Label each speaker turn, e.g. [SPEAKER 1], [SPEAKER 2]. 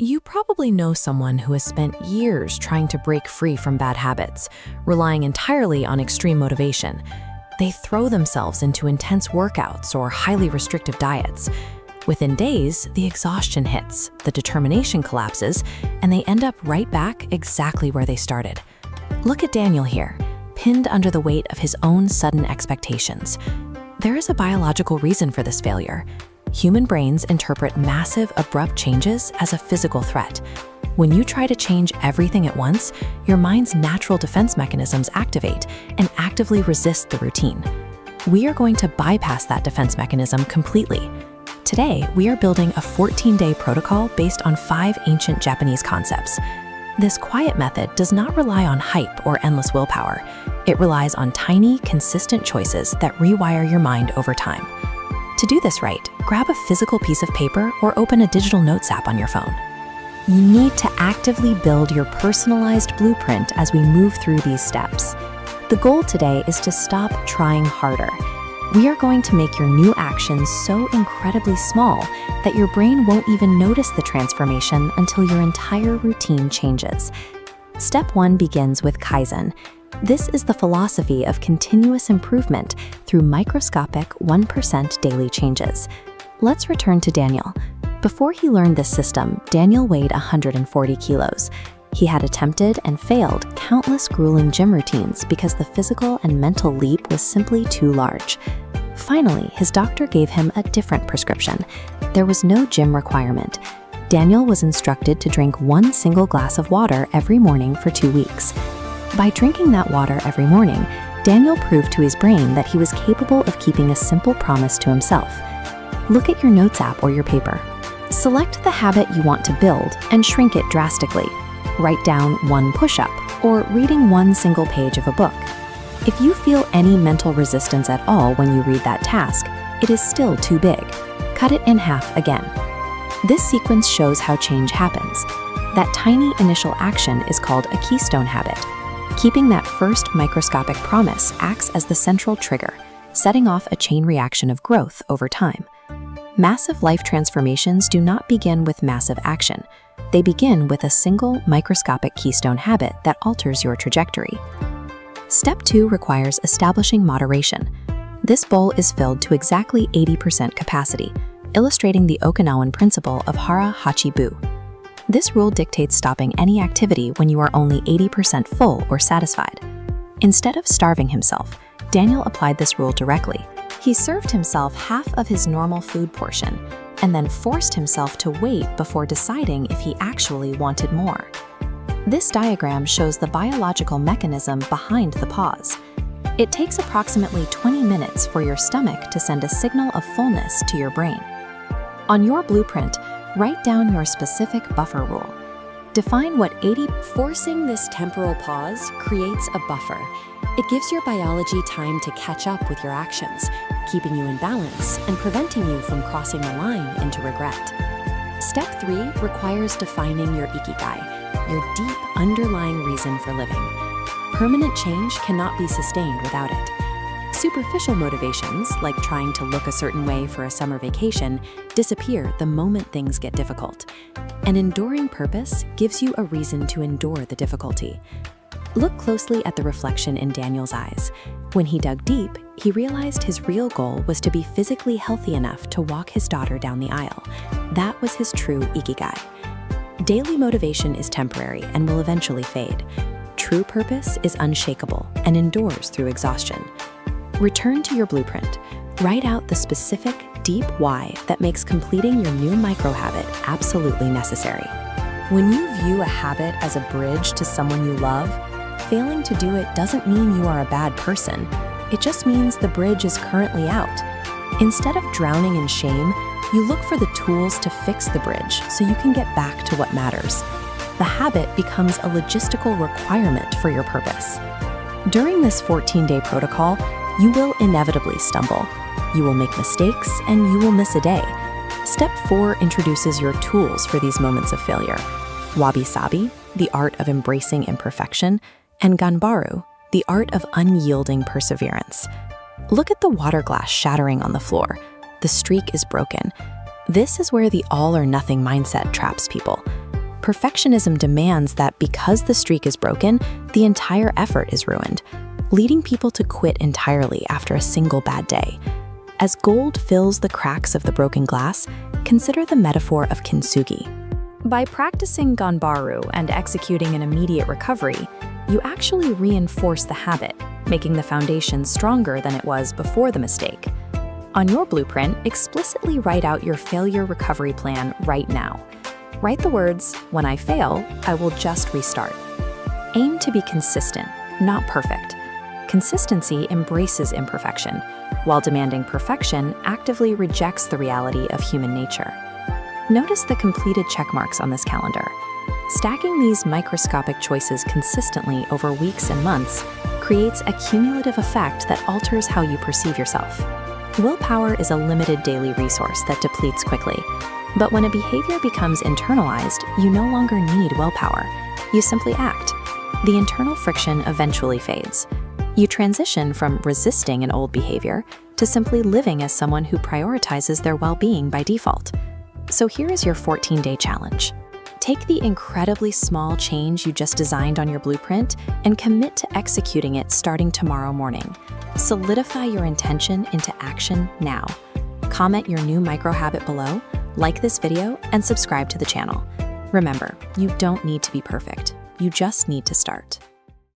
[SPEAKER 1] You probably know someone who has spent years trying to break free from bad habits, relying entirely on extreme motivation. They throw themselves into intense workouts or highly restrictive diets. Within days, the exhaustion hits, the determination collapses, and they end up right back exactly where they started. Look at Daniel here, pinned under the weight of his own sudden expectations. There is a biological reason for this failure. Human brains interpret massive, abrupt changes as a physical threat. When you try to change everything at once, your mind's natural defense mechanisms activate and actively resist the routine. We are going to bypass that defense mechanism completely. Today, we are building a 14-day protocol based on 5 ancient Japanese concepts. This quiet method does not rely on hype or endless willpower. It relies on tiny, consistent choices that rewire your mind over time. To do this right, grab a physical piece of paper or open a digital notes app on your phone. You need to actively build your personalized blueprint as we move through these steps. The goal today is to stop trying harder. We are going to make your new actions so incredibly small that your brain won't even notice the transformation until your entire routine changes. Step 1 begins with Kaizen. This is the philosophy of continuous improvement through microscopic 1% daily changes. Let's return to Daniel. Before he learned this system, Daniel weighed 140 kilos. He had attempted and failed countless grueling gym routines because the physical and mental leap was simply too large. Finally, his doctor gave him a different prescription. There was no gym requirement. Daniel was instructed to drink 1 single glass of water every morning for 2 weeks. By drinking that water every morning, Daniel proved to his brain that he was capable of keeping a simple promise to himself. Look at your notes app or your paper. Select the habit you want to build and shrink it drastically. Write down 1 push-up or reading 1 single page of a book. If you feel any mental resistance at all when you read that task, it is still too big. Cut it in half again. This sequence shows how change happens. That tiny initial action is called a Keystone Habit. Keeping that first microscopic promise acts as the central trigger, setting off a chain reaction of growth over time. Massive life transformations do not begin with massive action. They begin with a single microscopic keystone habit that alters your trajectory. Step 2 requires establishing moderation. This bowl is filled to exactly 80% capacity, illustrating the Okinawan principle of Hara Hachi Bu. This rule dictates stopping any activity when you are only 80% full or satisfied. Instead of starving himself, Daniel applied this rule directly. He served himself half of his normal food portion and then forced himself to wait before deciding if he actually wanted more. This diagram shows the biological mechanism behind the pause. It takes approximately 20 minutes for your stomach to send a signal of fullness to your brain. On your blueprint, write down your specific buffer rule. Define what 80. Forcing this temporal pause creates a buffer. It gives your biology time to catch up with your actions, keeping you in balance and preventing you from crossing the line into regret. Step 3 requires defining your Ikigai, your deep underlying reason for living. Permanent change cannot be sustained without it. Superficial motivations, like trying to look a certain way for a summer vacation, disappear the moment things get difficult. An enduring purpose gives you a reason to endure the difficulty. Look closely at the reflection in Daniel's eyes. When he dug deep, he realized his real goal was to be physically healthy enough to walk his daughter down the aisle. That was his true Ikigai. Daily motivation is temporary and will eventually fade. True purpose is unshakable and endures through exhaustion. Return to your blueprint. Write out the specific, deep why that makes completing your new micro-habit absolutely necessary. When you view a habit as a bridge to someone you love, failing to do it doesn't mean you are a bad person. It just means the bridge is currently out. Instead of drowning in shame, you look for the tools to fix the bridge so you can get back to what matters. The habit becomes a logistical requirement for your purpose. During this 14-day protocol, you will inevitably stumble. You will make mistakes and you will miss a day. Step 4 introduces your tools for these moments of failure. Wabi-sabi, the art of embracing imperfection, and Gambaru, the art of unyielding perseverance. Look at the water glass shattering on the floor. The streak is broken. This is where the all or nothing mindset traps people. Perfectionism demands that because the streak is broken, the entire effort is ruined, leading people to quit entirely after a single bad day. As gold fills the cracks of the broken glass, consider the metaphor of Kintsugi. By practicing Gambaru and executing an immediate recovery, you actually reinforce the habit, making the foundation stronger than it was before the mistake. On your blueprint, explicitly write out your failure recovery plan right now. Write the words, "When I fail, I will just restart." Aim to be consistent, not perfect. Consistency embraces imperfection, while demanding perfection actively rejects the reality of human nature. Notice the completed checkmarks on this calendar. Stacking these microscopic choices consistently over weeks and months creates a cumulative effect that alters how you perceive yourself. Willpower is a limited daily resource that depletes quickly. But when a behavior becomes internalized, you no longer need willpower. You simply act. The internal friction eventually fades. You transition from resisting an old behavior to simply living as someone who prioritizes their well-being by default. So here is your 14-day challenge. Take the incredibly small change you just designed on your blueprint and commit to executing it starting tomorrow morning. Solidify your intention into action now. Comment your new micro-habit below, like this video, and subscribe to the channel. Remember, you don't need to be perfect. You just need to start.